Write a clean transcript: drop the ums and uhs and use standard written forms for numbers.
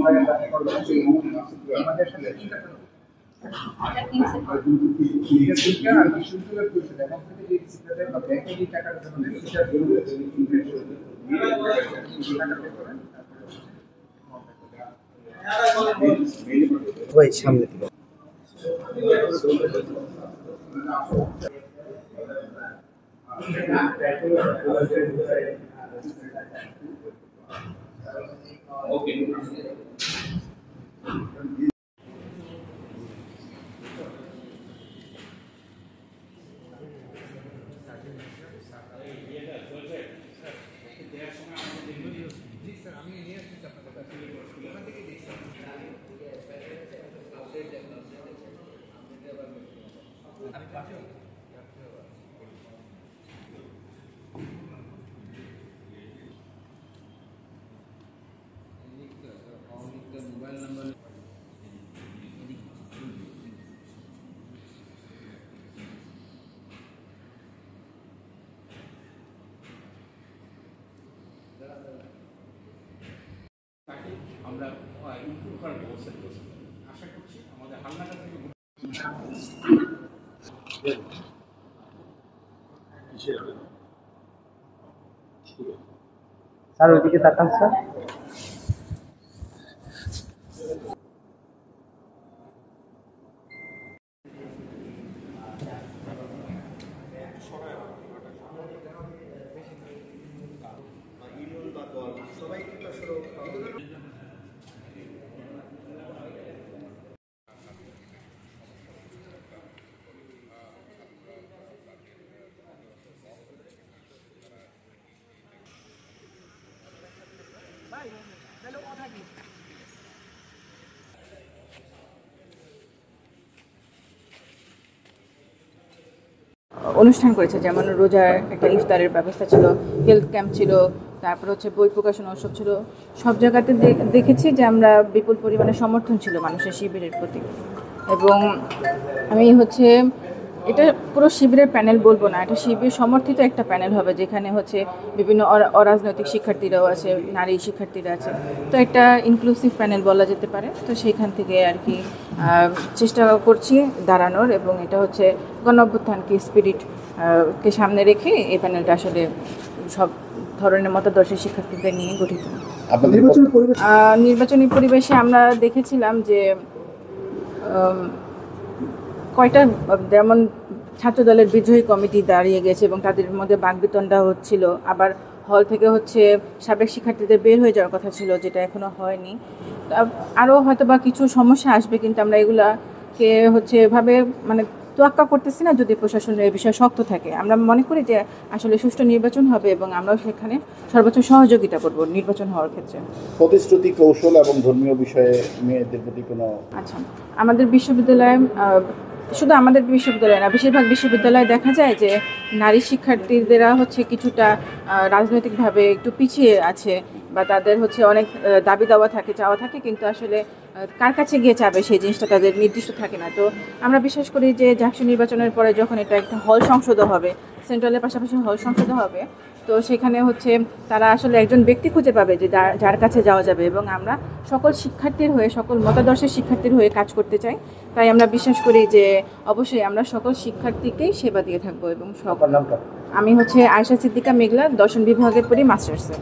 আমাদের সাথে সামনে থেকে ওকে মোবাইল নাম্বার আমরা ইমপ্রুভ করার ব্যবস্থা করেছি। আশা করছি আমাদের হালনাগাদ থেকে স্যার ওইদিকে তাকান স্যার। অনুষ্ঠান করেছে, যেমন রোজার একটা ইফতারের ব্যবস্থা ছিল, হেলথ ক্যাম্প ছিল, তারপর হচ্ছে বই প্রকাশনা উৎসব ছিল। সব জায়গাতে দেখেছি যে আমরা বিপুল পরিমাণে সমর্থন ছিল মানুষের শিবিরের প্রতি। এবং আমি হচ্ছে এটা পুরো শিবিরের প্যানেল বলবো না, এটা শিবির সমর্থিত একটা প্যানেল হবে, যেখানে হচ্ছে বিভিন্ন অরাজনৈতিক শিক্ষার্থীরাও আছে, নারী শিক্ষার্থীরা আছে। তো একটা ইনক্লুসিভ প্যানেল বলা যেতে পারে। তো সেইখান থেকে আর কি চেষ্টা করছি দাঁড়ানোর, এবং এটা হচ্ছে গণঅভ্যুত্থানকে স্পিরিটকে সামনে রেখে এই প্যানেলটা আসলে সব ধরনের মতাদর্শের শিক্ষার্থীদের নিয়ে গঠিত। নির্বাচনী পরিবেশে আমরা দেখেছিলাম যে কয়টা, যেমন ছাত্রদলের বিদ্রোহী কমিটি দাঁড়িয়ে গেছে এবং তাদের মধ্যে বাকবিতণ্ডা হচ্ছিল। আবার হল থেকে হচ্ছে সাবেক শিক্ষার্থীদের বের হয়ে যাওয়ার কথা ছিল, যেটা এখনও হয়নি। আরও হয়তো বা কিছু সমস্যা আসবে, কিন্তু আমরা এগুলাকে হচ্ছে এভাবে মানে তোয়াক্কা করতেছি না। যদি প্রশাসনের এই বিষয়ে শক্ত থাকে, আমরা মনে করি যে আসলে সুষ্ঠু নির্বাচন হবে এবং আমরাও সেখানে সর্বোচ্চ সহযোগিতা করব নির্বাচন হওয়ার ক্ষেত্রে। প্রতিশ্রুতি, কৌশল এবং ধর্মীয় বিষয়ে মেয়েদের প্রতি কোনো আচ্ছা, আমাদের বিশ্ববিদ্যালয়ে, শুধু আমাদের বিশ্ববিদ্যালয় না, বেশিরভাগ বিশ্ববিদ্যালয়ে দেখা যায় যে নারী শিক্ষার্থীদেরা হচ্ছে কিছুটা রাজনৈতিকভাবে একটু পিছিয়ে আছে, বা তাদের হচ্ছে অনেক দাবি দাওয়া থাকে, চাওয়া থাকে, কিন্তু আসলে কার কাছে গিয়ে চাবে সেই জিনিসটা তাদের নির্দিষ্ট থাকে না। তো আমরা বিশ্বাস করি যে জাকসু নির্বাচনের পরে যখন এটা একটা হল সংসদ হবে, সেন্ট্রালের পাশাপাশি হল সংসদ হবে, তো সেখানে হচ্ছে তারা আসলে একজন ব্যক্তি খুঁজে পাবে যে যার কাছে যাওয়া যাবে। এবং আমরা সকল শিক্ষার্থীর হয়ে, সকল মতাদর্শের শিক্ষার্থীর হয়ে কাজ করতে চাই। তাই আমরা বিশ্বাস করি যে অবশ্যই আমরা সকল শিক্ষার্থীকেই সেবা দিয়ে থাকবো। এবং আমি হচ্ছে আয়েশা সিদ্দিকা মেঘলা, দর্শন বিভাগে পড়ি, মাস্টার্সে।